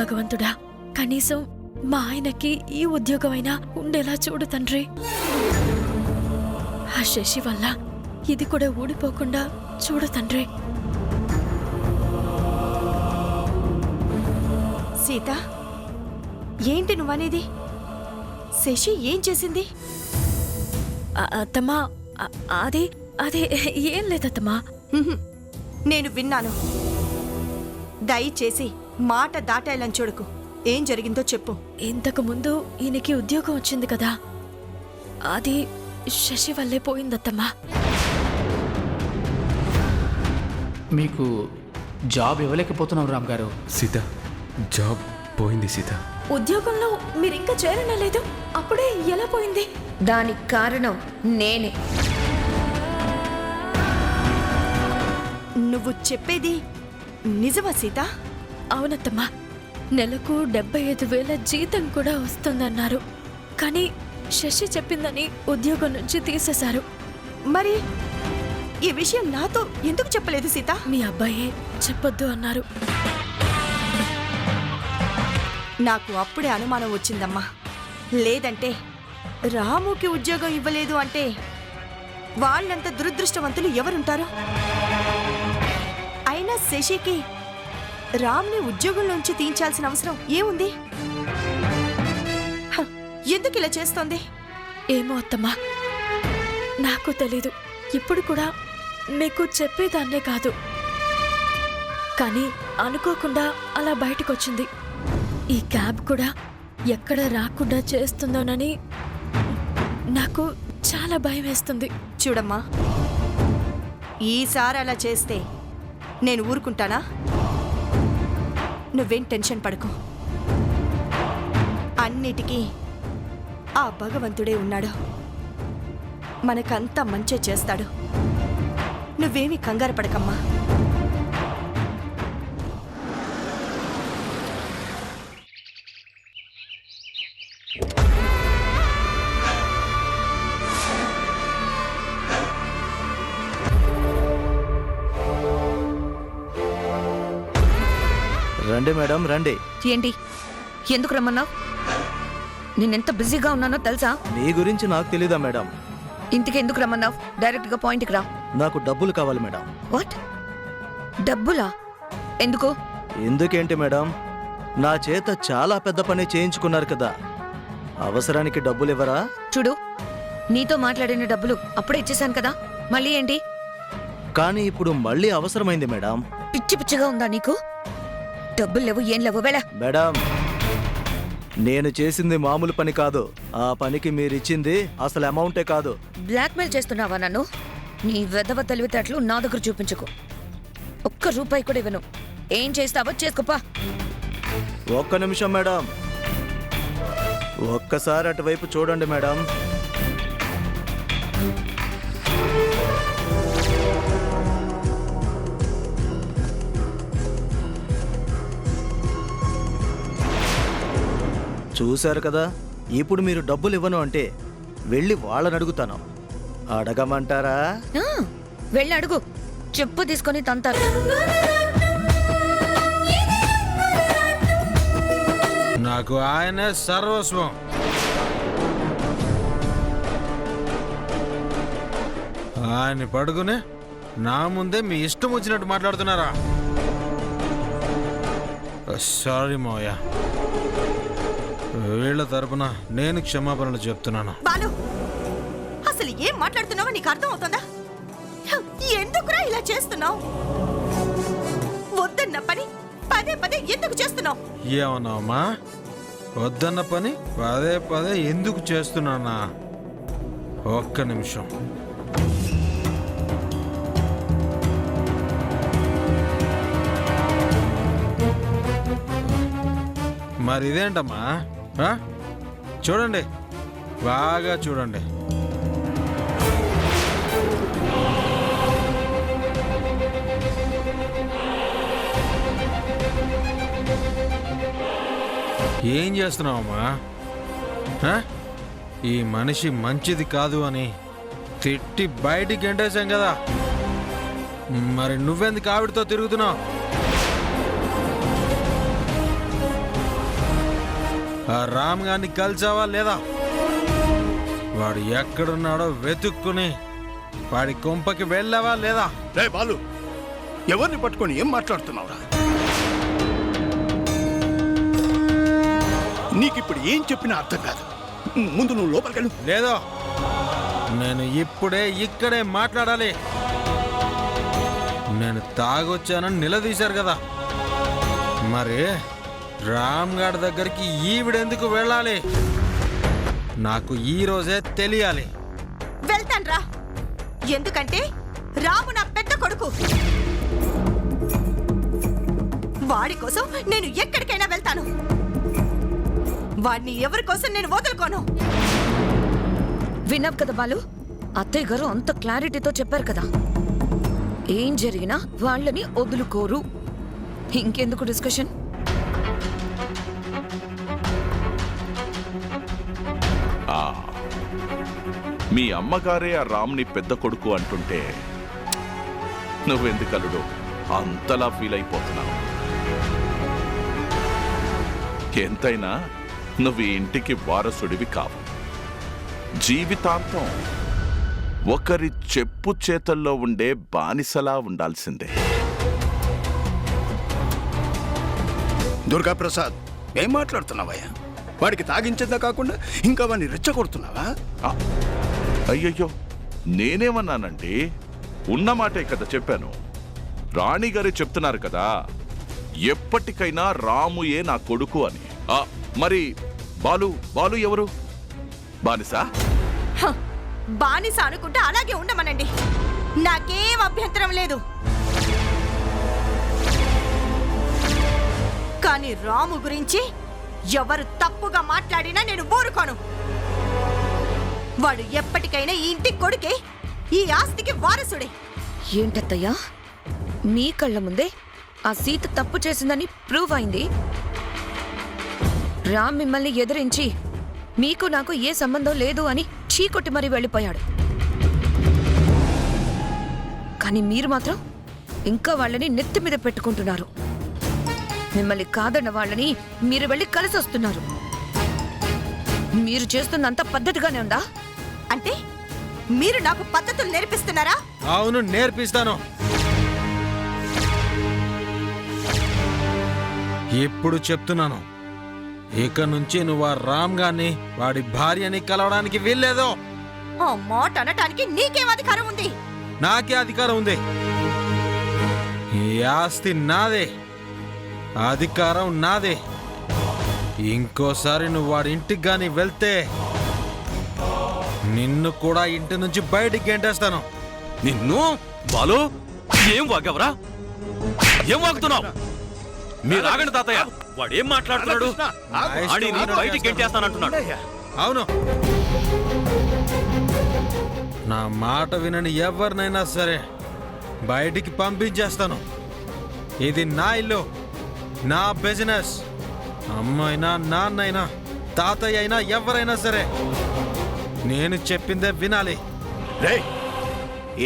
భగవంతుడా, కనీసం మా ఆయనకి ఈ ఉద్యోగమైనా ఉండేలా చూడు తండ్రి. ఆ శశి వల్ల ఇది కూడా ఊడిపోకుండా చూడు తండ్రి. సీత, ఏంటి నువ్వనేది? శశి ఏం చేసింది? అత్తమ్మా, అదే అదే ఏం లేదత్తమ్మా. నేను విన్నాను. దయచేసి మాట దాటాలని చూడకు. ఏం జరిగిందో చెప్పు. ఇంతకు ముందు ఈయనకి ఉద్యోగం వచ్చింది కదా, అది శశి వల్లే పోయిందత్తమ్మా. మీకు జాబ్ ఇవ్వలేకపోతున్నాం రామ్ గారు. సీత, జాబ్ పోయింది సీత. ఉద్యోగంలో మీరింకా చేరనలేదు, అప్పుడే ఎలా పోయింది? దానికి కారణం నేనే. నువ్వు చెప్పేది నిజమా సీత? అవునత్తమ్మా, నెలకు 75,000 జీతం కూడా వస్తుందన్నారు. కానీ శశి చెప్పిందని ఉద్యోగం నుంచి తీసేశారు. మరి ఈ విషయం నాతో ఎందుకు చెప్పలేదు సీత? మీ అబ్బాయే చెప్పొద్దు అన్నారు. నాకు అప్పుడే అనుమానం వచ్చిందమ్మా. లేదంటే రాముకి ఉద్యోగం ఇవ్వలేదు అంటే వాళ్ళంత దురదృష్టవంతులు ఎవరుంటారు? అయినా శశికి రామ్ని ఉద్యోగంలోంచి తీయించాల్సిన అవసరం ఏముంది? ఎందుకు ఇలా చేస్తోంది? ఏమో అత్తమ్మా, నాకు తెలీదు. ఇప్పుడు కూడా మీకు చెప్పేదాన్నే కాదు, కానీ అనుకోకుండా అలా బయటకొచ్చింది. ఈ క్యాబ్ కూడా ఎక్కడ రాకుండా చేస్తుందోనని నాకు చాలా భయం వేస్తుంది. చూడమ్మా, ఈసారి అలా చేస్తే నేను ఊరుకుంటానా? నువ్వేం టెన్షన్ పడకు. అన్నిటికీ ఆ భగవంతుడే ఉన్నాడు. మనకంతా మంచే చేస్తాడు. నువ్వేమీ కంగారు పడకమ్మా. రండి మేడం, రండి. ఏంటి, ఎందుకు రమ్మన్నావు? నేనెంత బిజీగా ఉన్నానో తెలుసా? మీ గురించి నాకు తెలీదా మేడం? ఇంటికి ఎందుకు రమ్మన్నావు? డైరెక్ట్ గా పాయింట్కి రా. నాకు డబ్బులు కావాలి మేడం. వాట్? డబ్బులా? ఎందుకు? ఎందుకేంటి మేడం, నా చేత చాలా పెద్ద పని చేయించుకున్నారు కదా, అవసరానికి డబ్బులు ఇవ్వరా? చూడు, నీతో మాట్లాడిన డబ్బులు అప్పుడే ఇచ్చేసాను కదా, మళ్ళీ ఏంటి? కానీ ఇప్పుడు మళ్ళీ అవసరమైంది మేడం. పిచ్చి పిచ్చిగా ఉందా నీకు? డబ్బులు లేవు, ఏం లేవు, వెళ్ళ. మేడం, నేను చేసింది మామూలు పని కాదు. ఆ పనికి మీరిచ్చింది అసలు అమౌంటే కాదు. బ్లాక్మెయిల్ చేస్తున్నావా నన్ను? నీ వెధవ తెలివితేటలు నా దగ్గర చూపించుకో. ఒక్క రూపాయి కూడా ఇవ్వను. ఏం చేస్తావో చేసుకోపా. ఒక్క నిమిషం మేడం, ఒక్కసారి అటువైపు చూడండి మేడం. చూశారు కదా, ఇప్పుడు మీరు డబ్బులు ఇవ్వను అంటే వెళ్ళి వాళ్ళని అడుగుతాను. అడగమంటారా? వెళ్ళి అడుగు. చెప్పు తీసుకొని తంతారు. నాకు ఆయన సర్వస్వం. ఆయన పడుకునే నా ముందే మీ ఇష్టం వచ్చినట్టు మాట్లాడుతున్నారా? సారీ మావయ్య, వీళ్ళ తరపున నేను క్షమాపణలు చెప్తున్నాను. బాలు, అసలు ఏం మాట్లాడుతున్నావో నీకు అర్థం అవుతుందా? ఎందుకురా ఇలా చేస్తున్నావు? వద్దన్న పని పదే పదే ఎందుకు చేస్తున్నావు? ఏమన్నావమ్మా? వద్దన్న పని పదే పదే ఎందుకు చేస్తున్నానా? ఒక్క నిమిషం. మరి ఇదేంటమ్మా? చూడండి, బాగా చూడండి. ఏం చేస్తున్నావమ్మా? ఈ మనిషి మంచిది కాదు అని తిట్టి బయటికి గెంటేశాం కదా, మరి నువ్వెందుకు ఆవిడతో తిరుగుతున్నావు? ఆ రామ్ గారిని కలిసావా లేదా? వాడు ఎక్కడున్నాడో వెతుక్కుని వాడి కొంపకి వెళ్ళావా లేదా? రే బాలు, ఎవరిని పట్టుకొని ఏం మాట్లాడుతున్నావురా? నీకిప్పుడు ఏం చెప్పినా అర్థం కాదు. ముందు నువ్వు లోపలికెళ్ళు. లేదో, నేను ఇప్పుడే ఇక్కడే మాట్లాడాలి. నేను తాగొచ్చానని నిలదీశారు కదా, మరి రామ్ గారి దగ్గరికి ఈవిడెందుకు వెళ్ళాలి? నాకు ఈ రోజే తెలియాలి. వెళ్తాన్రా. ఎందుకంటే రాము నా పెద్ద కొడుకు. వాడి కోసం నేను ఎక్కడికైనా వెళ్తాను. వాడిని ఎవరి కోసం నేను వదులుకోను. విన్నావు కదా బాలు, అత్తయ్య గారు అంత క్లారిటీతో చెప్పారు కదా, ఏం జరిగినా వాళ్ళని వదులుకోరు. ఇంకెందుకు డిస్కషన్? మీ అమ్మగారే ఆ రామ్ని పెద్ద కొడుకు అంటుంటే నువ్వెందుకలుడు అంతలా ఫీల్ అయిపోతున్నావు? ఎంతైనా నువ్వు ఈ ఇంటికి వారసుడివి కావు. జీవితాంతం ఒకరి చెప్పు చేతల్లో ఉండే బానిసలా ఉండాల్సిందే. దుర్గాప్రసాద్, ఏం మాట్లాడుతున్నావయ్యా? వాడికి తాగించేదా కాకుండా ఇంకా వాడిని రెచ్చగొడుతున్నావా? అయ్యయ్యో, నేనేమన్నానండి? ఉన్న మాటే కదా చెప్పాను. రాణిగారే చెప్తున్నారు కదా, ఎప్పటికైనా రాముయే నా కొడుకు అని. మరి బాలు ఎవరు? బానిసా? బానిస అనుకుంటే అలాగే ఉండమనండి, నాకేం అభ్యంతరం లేదు. కానీ రాము గురించి ఎవరు తప్పుగా మాట్లాడినా నేను ఊరుకోను. వాడు ఎప్పటికైనా ఈ ఇంటి కొడుకే, ఈ ఆస్తికి వారసుడే. ఏంటత్తయ్యా, మీ కళ్ళ ముందే ఆ సీత తప్పు చేసిందని ప్రూవ్ అయింది. రామ్ మిమ్మల్ని ఎదిరించి మీకు నాకు ఏ సంబంధం లేదు అని చీకొట్టి మరీ వెళ్ళిపోయాడు. కానీ మీరు మాత్రం ఇంకా వాళ్ళని నెత్తి మీద పెట్టుకుంటున్నారు. మిమ్మల్ని కాదన్న వాళ్ళని మీరు వెళ్ళి కలిసి వస్తున్నారు. మీరు చేస్తున్నంత పద్ధతిగానే ఉందా? అంటే మీరు నాకు పద్ధతులు నేర్పిస్తున్నారా? అవును, నేర్పిస్తాను. ఇప్పుడు చెప్తున్నాను, ఇక నుంచి నువ్వు ఆ రామ్ గారిని వాడి భార్యని కలవడానికి వీల్లేదు. ఆ మాట అనటానికి నీకేం అధికారం ఉంది? నాకే అధికారం ఉంది. ఈ ఆస్తి నాదే, అధికారం నాదే. ఇంకోసారి నువ్వు వాడి ఇంటికి గాని వెళ్తే నిన్ను కూడా ఇంటి నుంచి బయటికి గెంటేస్తాను. నిన్ను బాలు, ఏం వాగవరా? ఏం వాగుతున్నావు? మీరు ఆగండి తాతయ్య, వాడు ఏం మాట్లాడుతున్నాడు? ఆడి నేను బయటికి గెంటేస్తానంటున్నాడు. అవును, నా మాట వినని ఎవరినైనా సరే బయటికి పంపించేస్తాను. ఇది నా ఇల్లు, నా బిజినెస్. అమ్మైనా నాన్నైనా తాతయ్య అయినా ఎవరైనా సరే నేను చెప్పిందే వినాలి. రే,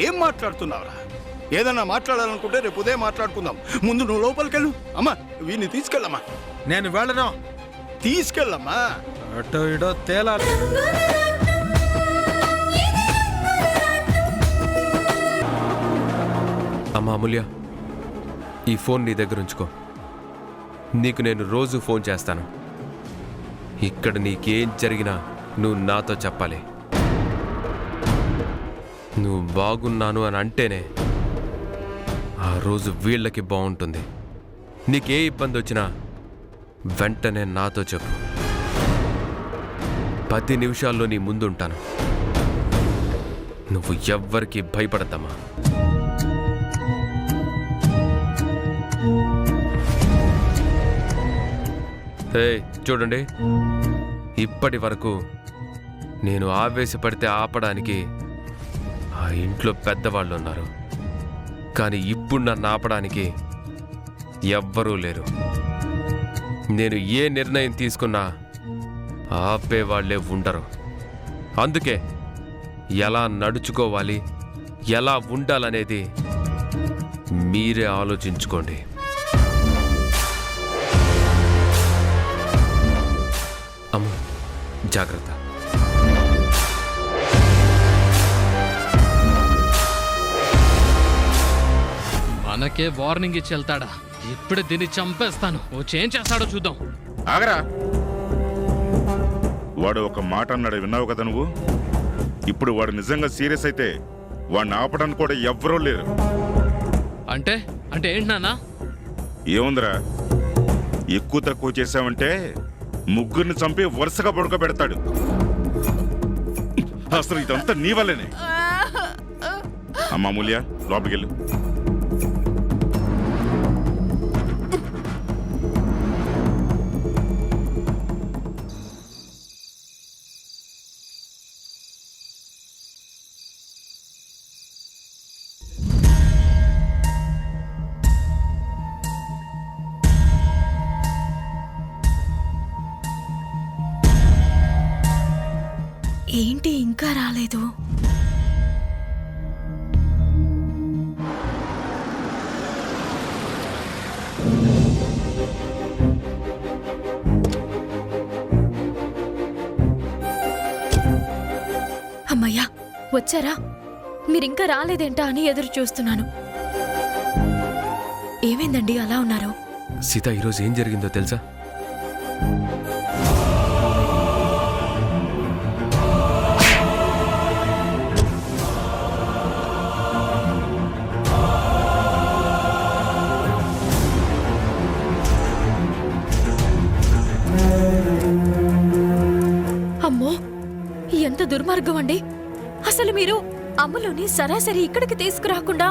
ఏం మాట్లాడుతున్నావురా? ఏదన్నా మాట్లాడాలనుకుంటే రేపు ఉదయం మాట్లాడుకుందాం. ముందు నువ్వు లోపలికెళ్ళు. అమ్మా, వీడిని తీసుకెళ్ళమ్మా. నేను వెళ్ళను. తీసుకెళ్ళమ్మా. అటో ఇటో తేలాలి. అమ్మా అమూల్య, ఈ ఫోన్ నీ దగ్గర ఉంచుకో. నీకు నేను రోజు ఫోన్ చేస్తాను. ఇక్కడ నీకేం జరిగినా నువ్వు నాతో చెప్పాలి. నువ్వు బాగున్నాను అని అంటేనే ఆ రోజు వీళ్ళకి బాగుంటుంది. నీకే ఇబ్బంది వచ్చినా వెంటనే నాతో చెప్పు. 10 నిమిషాల్లో నీ ముందుంటాను. నువ్వు ఎవ్వరికి భయపడద్దమ్మా. చూడండి, ఇప్పటి వరకు నేను ఆవేశపడితే ఆపడానికి ఆ ఇంట్లో పెద్దవాళ్ళు ఉన్నారు. కానీ ఇప్పుడు నన్ను ఆపడానికి ఎవ్వరూ లేరు. నేను ఏ నిర్ణయం తీసుకున్నా ఆపేవాళ్లే ఉండరు. అందుకే ఎలా నడుచుకోవాలి, ఎలా ఉండాలనేది మీరే ఆలోచించుకోండి. అమ్ము జాగ్రత్త. మనకే వార్నింగ్ ఇచ్చి వెళ్తాడా? ఇప్పుడు దీన్ని చంపేస్తాను. ఓ చేంజ్ చేస్తాడో చూద్దాం. ఆగరా, వాడు ఒక మాట అన్నాడు, విన్నావు కదా నువ్వు? ఇప్పుడు వాడు నిజంగా సీరియస్ అయితే వాడిని ఆపడానికి కూడా ఎవ్వరూ లేరు. అంటే అంటే ఏంటి నాన్న? ఏముందిరా, ఎక్కువ తక్కువ చేశావంటే ముగ్గురిని చంపి వరుసగా పడుకోబెడతాడు. అసలు ఇదంతా నీ వల్లేనే. అమ్మా మూల్య, లోపలికి వెళ్ళు. ఏంటి ఇంకా రాలేదు? అమ్మయ్యా, వచ్చారా? మీరింకా రాలేదేంటా అని ఎదురు చూస్తున్నాను. ఏమైందండి అలా ఉన్నారు? సీత, ఈరోజు ఏం జరిగిందో తెలుసా? అమ్మో, ఎంత దుర్మార్గం అండి! అసలు మీరు అమ్ములుని సరాసరి ఇక్కడికి తీసుకురాకుండా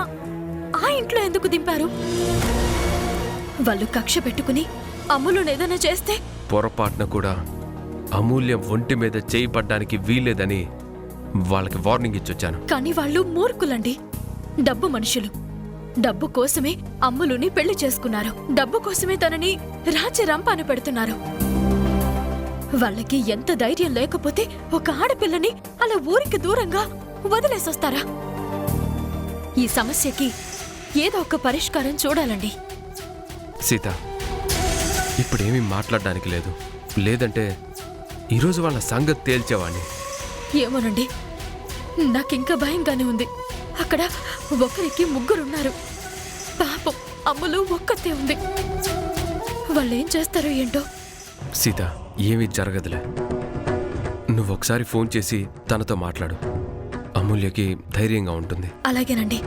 ఆ ఇంట్లో ఎందుకు దింపారు? వాళ్ళు కక్ష పెట్టుకుని అమ్ములుని ఏదైనా చేస్తే పొరపాటున కూడా అమూల్యం ఒంటి మీద చేయి పడ్డానికి వీల్లేదని వాళ్ళకి వార్నింగ్ ఇచ్చొచ్చాను. కానీ వాళ్ళు మూర్ఖులండి, డబ్బు మనుషులు. డబ్బు కోసమే అమ్ములుని పెళ్లి చేసుకున్నారు. డబ్బు కోసమే తనని రాజ్యరంపాన పెడుతున్నారు. వాళ్ళకి ఎంత ధైర్యం లేకపోతే ఒక ఆడపిల్లని అలా ఊరికి దూరంగా వదిలేసొస్తారా? ఈ సమస్యకి ఏదో ఒక పరిష్కారం చూడాలండి. సీత, ఇప్పుడేమీ మాట్లాడడానికి లేదు. లేదంటే ఈరోజు వాళ్ళ సంగతి తేల్చేవాణ్ణి. ఏమోనండి, నాకింకా భయంగానే ఉంది. అక్కడ ఒకరికి ముగ్గురున్నారు. పాపం అమ్ములు ఒక్కతే ఉంది. వాళ్ళేం చేస్తారో ఏంటో. సీత, ఏమీ జరగదులే. నువ్వొకసారి ఫోన్ చేసి తనతో మాట్లాడు. అమూల్యకి ధైర్యంగా ఉంటుంది. అలాగేనండి.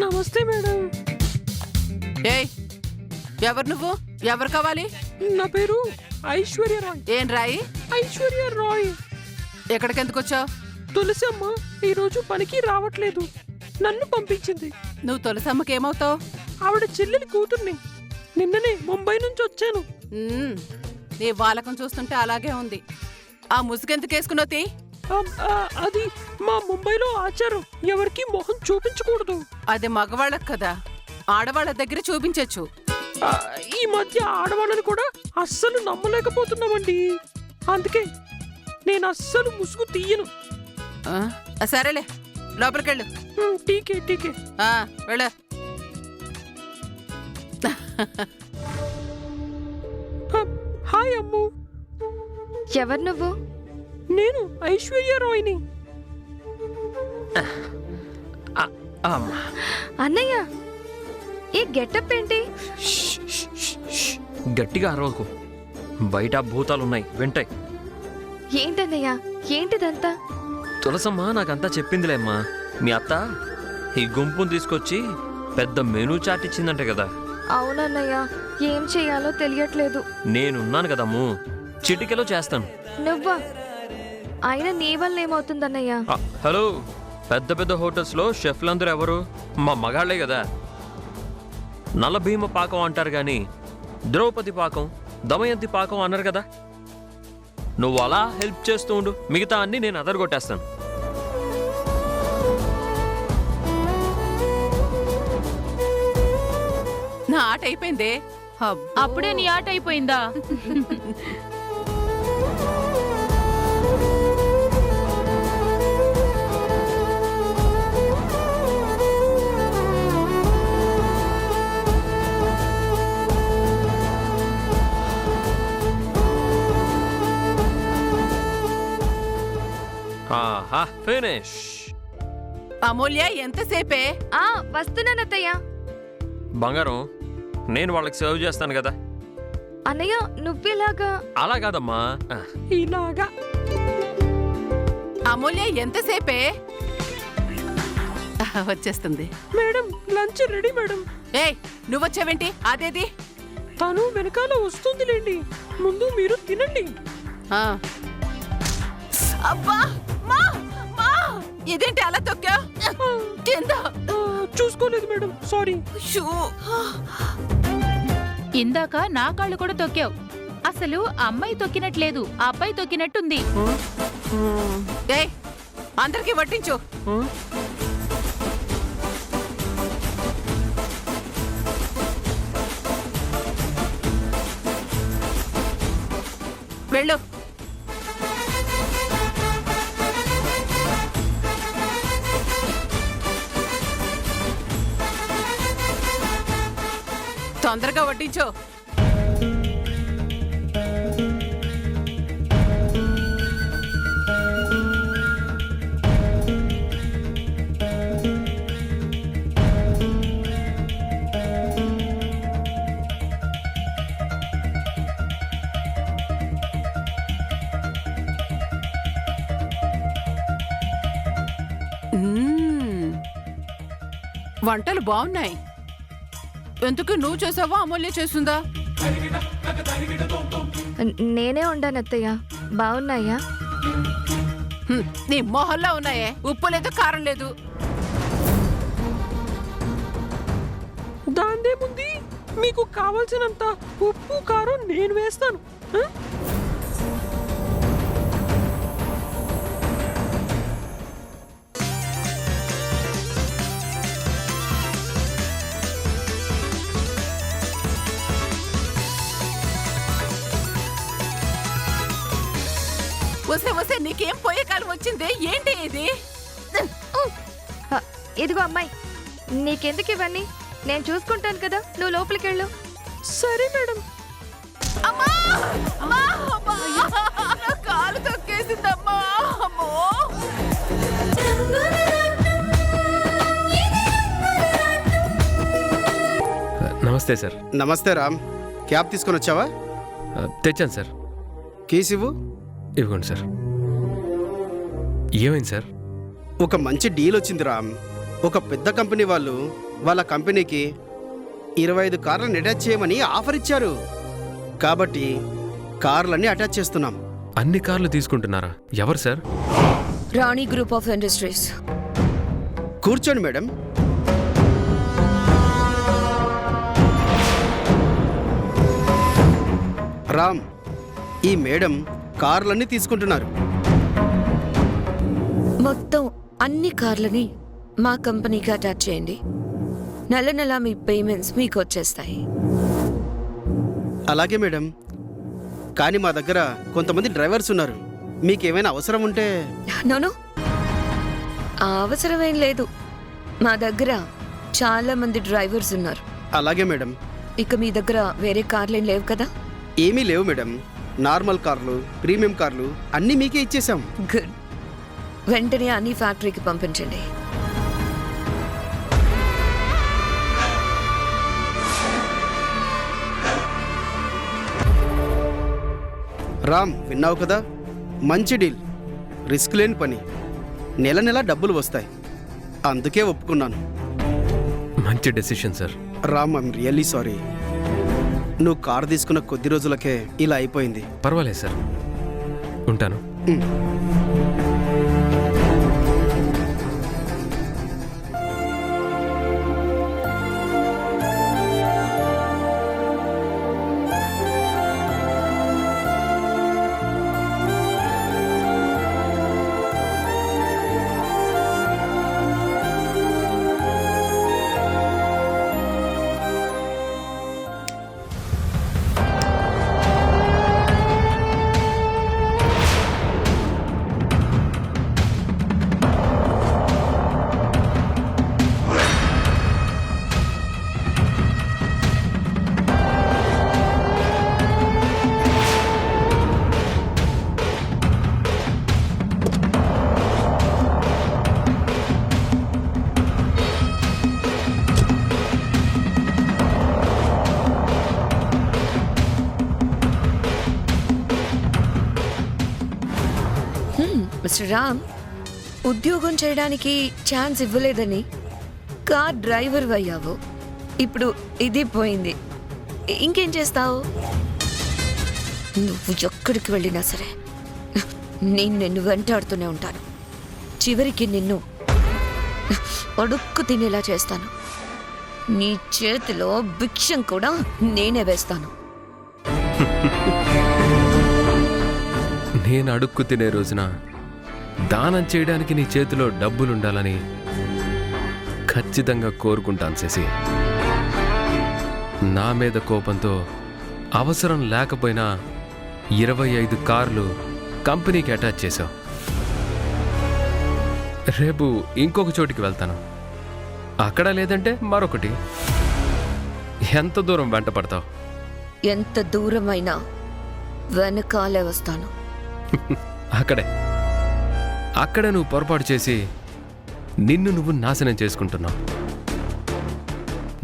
నమస్తే మేడం. ఏయ్, ఎవరు నువ్వు? ఎవరు కావాలి? నా పేరు ఐశ్వర్య రాయ్. ఏం రాయి? ఐశ్వర్య రాయ్. ఎక్కడికెందుకు వచ్చావు? తులసమ్మ ఈరోజు పనికి రావట్లేదు, నన్ను పంపించింది. నువ్వు తులసమ్మకి ఏమవుతావు? ఆవిడ చెల్లెలి కూతుర్ని. నిన్ననే ముంబై నుంచి వచ్చాను. నీ వాలకం చూస్తుంటే అలాగే ఉంది. ఆ ముసుగెందుకు వేసుకున్నది? అది మా ముంబైలో ఆచారం, ఎవరికి మొహం చూపించకూడదు. అది మగవాళ్ళకి కదా, ఆడవాళ్ళ దగ్గర చూపించచ్చు. ఈ మధ్య ఆడవాళ్ళని కూడా అస్సలు నమ్మలేకపోతున్నామండి. అందుకే నేను అస్సలు ముసుగు తీయను. సరేలే, లోపలికెళ్ళు. టీకే టీకే. వెళ్ళ. హాయ్ అమ్ము. ఎవరు నువ్వు? నేను ఐశ్వర్య రాయ్ని. అన్నయ్య, ఈ గెటప్ ఏంటి? గట్టిగా అరవకు, బయట భూతాలున్నాయి, వింటాయి. ఏంటన్నయ్య, ఏంటిదంతా? తులసమ్మ నాకంతా చెప్పిందిలేమ్మా. మీ అత్త ఈ గుంపును తీసుకొచ్చి పెద్ద మెనూ చాట్ ఇచ్చిందంట కదా. అవునన్నయ్య, ఏం చెయ్యాలో తెలియట్లేదు. నేనున్నాను కదమ్ము, చిటికెలో చేస్తాను. నువ్వా? అయినా నీ వల్ల ఏమవుతుందన్నయ్య? హలో, పెద్ద పెద్ద హోటల్స్లో షెఫ్లందరూ ఎవరు? మా మగాళ్లే కదా. నలభీమ పాకం అంటారు కానీ ద్రౌపది పాకం, దమయంతి పాకం అన్నారు కదా. నువ్వు అలా హెల్ప్ చేస్తూ ఉండు, మిగతా అన్ని నేను అదరగొట్టేస్తాను. నా ఆట అయిపోయిందే. అప్పుడే నీ ఆట అయిపోయిందా? ఆహా, ఫినిష్. అమూల్య ఎంతసేపే? వస్తున్నానత్తయ్య. బంగారం, నేను వాళ్ళకి సర్వ్ చేస్తాను కదా. అన్నయ్య నువ్వేలాగా? అలా కాదమ్మా, ఇలాగా. అమూల్య ఎంతసేపే? వచ్చేస్తుంది. Madam lunch ready madam. ఏయ్, నువ్వొచ్చావేంటి? అదేది? తను వెనకాల వస్తుందిలేండి, ముందు మీరు తినండి. అబ్బా, మా మా ఇదేంటి అలా తొక్కా? కింద చూసుకోలేదు మేడం, సారీ. ఇందాక నా కాళ్ళు కూడా తొక్కావు. అసలు అమ్మాయి తొక్కినట్లేదు, ఆ అబ్బాయి తొక్కినట్టుంది. ఏయ్, అందరికీ వడ్డించు. వెళ్ళు. తొందరగా వడ్డించు. వంటలు బాగున్నాయి. ఎందుకు నువ్వు చేసావా, అమూల్య చేస్తుందా? నేనే ఉండాను అత్తయ్య. బాగున్నాయా? నీ మొహల్లా ఉన్నాయే, ఉప్పు లేదు, కారం లేదు. దాందేముంది, మీకు కావలసినంత ఉప్పు కారం నేను వేస్తాను. వస్తే వస్తే నీకేం పోయే కాలం వచ్చింది? ఏంటి ఇది? ఇదిగో అమ్మాయి, నీకెందుకు ఇవన్నీ? నేను చూసుకుంటాను కదా, నువ్వు లోపలికి వెళ్ళు. సరే మేడం. అమ్మా, అమ్మా, అమ్మా, నా కాలు తొక్కేసిందమ్మా. అమ్మో. నమస్తే సార్. నమస్తే రామ్, క్యాబ్ తీసుకొని వచ్చావా? తెచ్చాను సార్. కీస్ ఇవ్వు. ఇవ్వండి సార్. ఏమైంది సార్? ఒక మంచి డీల్ వచ్చింది రామ్. ఒక పెద్ద కంపెనీ వాళ్ళు వాళ్ళ కంపెనీకి 25 కార్లను అటాచ్ చేయమని ఆఫర్ ఇచ్చారు. కాబట్టి కార్లన్నీ అటాచ్ చేస్తున్నాం. అన్ని కార్లు తీసుకుంటున్నారా? ఎవరు sir? Rani group of industries. కూర్చోండి మేడం. రామ్, ఈ మేడం కార్లన్నీ తీసుకుంటున్నారు. మొత్తం అన్ని కార్లని మా కంపెనీకి అటాచ్ చేయండి. నెల నెల మీ పేమెంట్స్ మీకు వచ్చేస్తాయి. అలాగే మేడం, కానీ మా దగ్గర కొంతమంది డ్రైవర్స్ ఉన్నారు. మీకేమైనా అవసరం ఉంటే. నోను, ఆ అవసరమేం లేదు. మా దగ్గర చాలా మంది డ్రైవర్స్ ఉన్నారు. అలాగే మేడం. ఇక మీ దగ్గర వేరే కార్లేం లేవు కదా? ఏమీ లేవు మేడం. నార్మల్ కార్లు, ప్రీమియం కార్లు అన్నీ మీకే ఇచ్చేసాం. గుడ్. వెంటనే అన్ని ఫ్యాక్టరీకి పంపించండి. రామ్, విన్నావు కదా, మంచి డీల్, రిస్క్ లేని పని, నెల నెల డబ్బులు వస్తాయి. అందుకే ఒప్పుకున్నాను. మంచి decision sir. Ram, I'm really sorry. నువ్వు కారు తీసుకున్న కొద్ది రోజులకే ఇలా అయిపోయింది. పర్వాలేదు సార్, ఉంటాను. మిస్టర్ రామ్, ఉద్యోగం చేయడానికి ఛాన్స్ ఇవ్వలేదని కార్ డ్రైవర్ అయ్యావు. ఇప్పుడు ఇది పోయింది, ఇంకేం చేస్తావు? నువ్వు ఎక్కడికి వెళ్ళినా సరే నేను నిన్ను వెంటాడుతూనే ఉంటాను. చివరికి నిన్ను అడుక్కు తినేలా చేస్తాను. నీ చేతిలో భిక్షం కూడా నేనే వేస్తాను. నేను అడుక్కు తినే రోజున దానం చేయడానికి నీ చేతిలో డబ్బులుండాలని ఖచ్చితంగా కోరుకుంటాను శశి. నా మీద కోపంతో అవసరం లేకపోయినా 25 కార్లు కంపెనీకి అటాచ్ చేశావు. రేపు ఇంకొక చోటికి వెళ్తాను, అక్కడ లేదంటే మరొకటి. ఎంత దూరం వెంట పడతావు? ఎంత దూరమైనా వెనకాలే వస్తాను. అక్కడే నువ్వు పొరపాటు చేసి నిన్ను నువ్వు నాశనం చేసుకుంటున్నావు.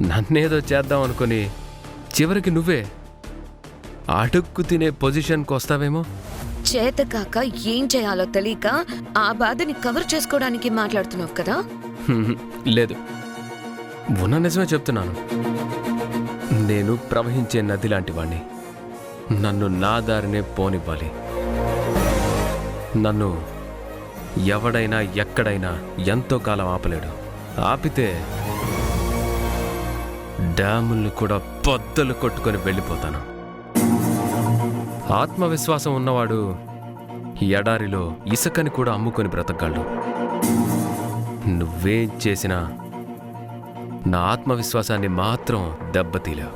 నన్నేదో చేద్దాం అనుకుని చివరికి నువ్వే అడుక్కు తినే పొజిషన్కి వస్తావేమో. చేతకాక ఏం చేయాలో తెలియక ఆ బాధని కవర్ చేసుకోవడానికి మాట్లాడుతున్నావు కదా? లేదు, ఉన్న నిజమే చెప్తున్నాను. నేను ప్రవహించే నది లాంటి వాణ్ణి. నన్ను నా దారినే పోనివ్వాలి. నన్ను ఎవడైనా ఎక్కడైనా ఎంతో కాలం ఆపలేడు. ఆపితే డ్యాముల్ని కూడా బద్దలు కొట్టుకొని వెళ్ళిపోతాను. ఆత్మవిశ్వాసం ఉన్నవాడు ఎడారిలో ఇసుకని కూడా అమ్ముకొని బ్రతకగలడు. నువ్వేం చేసినా నా ఆత్మవిశ్వాసాన్ని మాత్రం దెబ్బతీలేవు.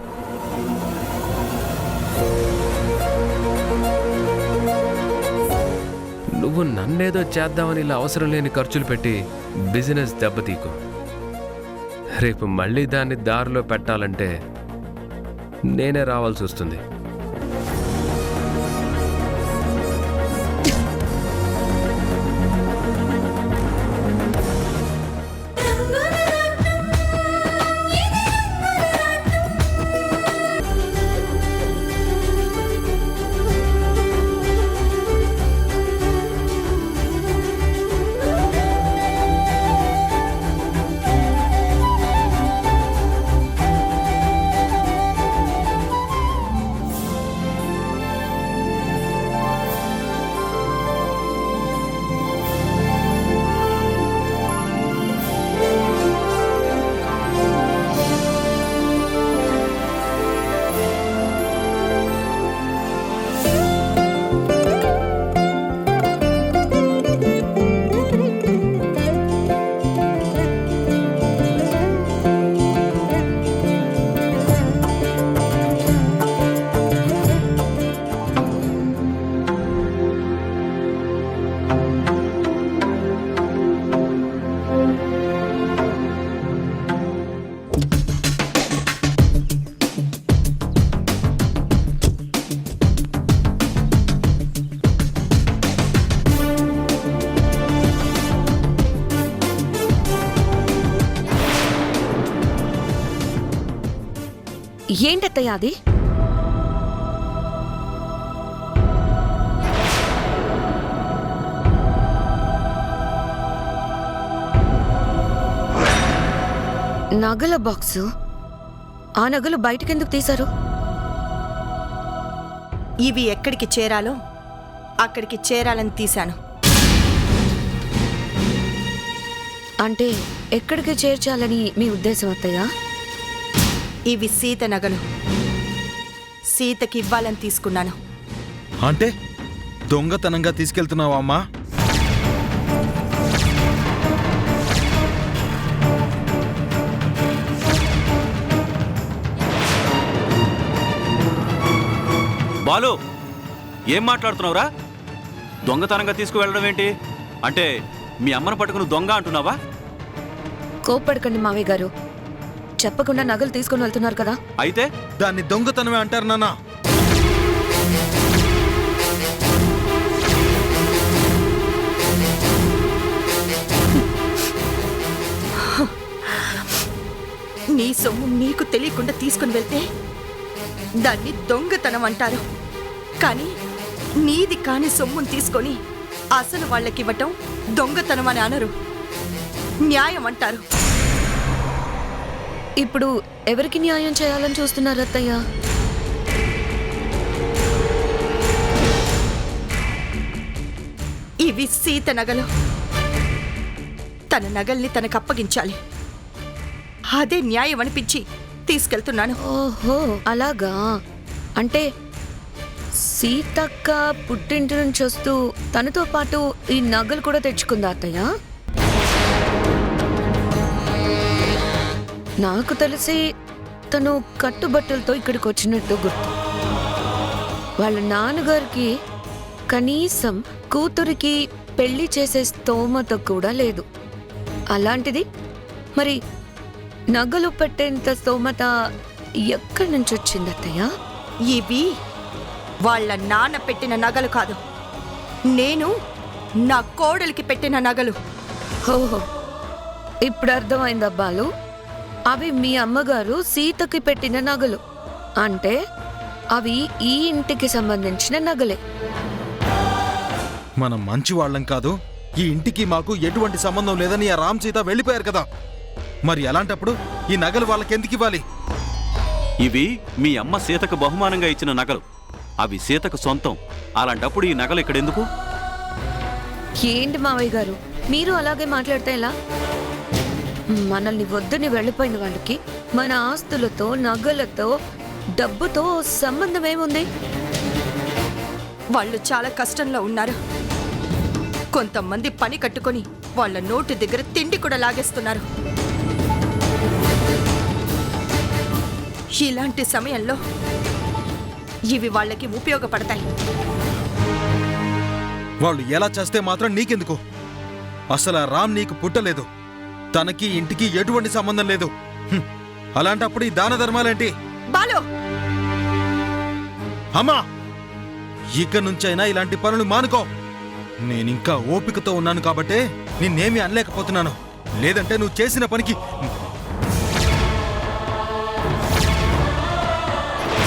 నువ్వు నన్నేదో చేద్దామని ఇలా అవసరం లేని ఖర్చులు పెట్టి బిజినెస్ దెబ్బతీకు. రేపు మళ్ళీ దాన్ని దారిలో పెట్టాలంటే నేనే రావాల్సి వస్తుంది. ఏంటత్తయ్య అది? నగల బాక్సు. ఆ నగలు బయటకెందుకు తీశారు? ఇవి ఎక్కడికి చేరాలో అక్కడికి చేరాలని తీశాను. అంటే ఎక్కడికి చేర్చాలని మీ ఉద్దేశం అత్తయ్య? ఇవి సీత నగలు. సీతకి ఇవ్వాలని తీసుకున్నాను. అంటే దొంగతనంగా తీసుకెళ్తున్నావా అమ్మా? బాలు, ఏం మాట్లాడుతున్నావురా? దొంగతనంగా తీసుకువెళ్ళడం ఏంటి? అంటే మీ అమ్మను పట్టుకుని దొంగ అంటున్నావా? కోప్పడకండి మావయ్య గారు. చెప్పకుండా నగలు తీసుకుని వెళ్తున్నారు కదా. అయితే దాన్ని దొంగతనమే అంటారు నాన్న. నీ సొమ్ము నీకు తెలియకుండా తీసుకుని వెళ్తే దాన్ని దొంగతనం అంటారు. కానీ నీది కాని సొమ్మును తీసుకొని అసలు వాళ్ళకివ్వటం దొంగతనం అని అనరు, న్యాయం అంటారు. ఇప్పుడు ఎవరికి న్యాయం చేయాలని చూస్తున్నారు అత్తయ్య? ఇవి సీత నగలు. తన నగల్ని తనకు అప్పగించాలి. అదే న్యాయం అనిపించి తీసుకెళ్తున్నాను. ఓహో అలాగా. అంటే సీతక్క పుట్టింటి నుంచి వస్తూ తనతో పాటు ఈ నగలు కూడా తెచ్చుకుందా అత్తయ్య? నాకు తెలిసి తను కట్టుబట్టలతో ఇక్కడికి వచ్చినట్టు గుర్తు. వాళ్ళ నాన్నగారికి కనీసం కూతురికి పెళ్లి చేసే స్తోమత కూడా లేదు. అలాంటిది మరి నగలు పెట్టేంత స్తోమత ఎక్కడి నుంచి వచ్చింది అత్తయ్య? ఇవి వాళ్ళ నాన్న పెట్టిన నగలు కాదు, నేను నా కోడలికి పెట్టిన నగలు. ఓహో ఇప్పుడు అర్థమైందబ్బాలు. అవి మీ అమ్మగారు సీతకి పెట్టిన నగలు. అంటే అవి ఈ ఇంటికి సంబంధించిన నగలే. మనం మంచి వాళ్ళం కాదు, ఈ ఇంటికి మాకు ఎటువంటి సంబంధం లేదని ఆ రామ్ సీత వెళ్ళిపోయారు కదా. మరి అలాంటప్పుడు ఈ నగలు వాళ్ళకెందుకు ఇవ్వాలి? ఇవి మీ అమ్మ సీతకు బహుమానంగా ఇచ్చిన నగలు. అవి సీతకు సొంతం. అలాంటప్పుడు ఈ నగలు ఇక్కడెందుకు? ఏంటి మావయ్య గారు మీరు అలాగే మాట్లాడితే ఎలా? మనల్ని వద్దని వెళ్ళిపోయిన వాళ్ళకి మన ఆస్తులతో, నగలతో, డబ్బుతో సంబంధం ఏముంది? వాళ్ళు చాలా కష్టంలో ఉన్నారు. కొంతమంది పని కట్టుకొని వాళ్ళ నోటి దగ్గర తిండి కూడా లాగేస్తున్నారు. ఇలాంటి సమయంలో ఇవి వాళ్ళకి ఉపయోగపడతాయి. వాళ్ళు ఎలా చేస్తే మాత్రం నీకెందుకు? అసలు ఆ రామ్ నీకు పుట్టలేదు, తనకి ఇంటికి ఎటువంటి సంబంధం లేదు. అలాంటప్పుడు ఈ దాన ధర్మాలేంటి? బాలు, అమ్మా ఇక నుంచైనా ఇలాంటి పనులు మానుకో. నేనింకా ఓపికతో ఉన్నాను కాబట్టే నిన్నేమీ అనలేకపోతున్నాను. లేదంటే నువ్వు చేసిన పనికి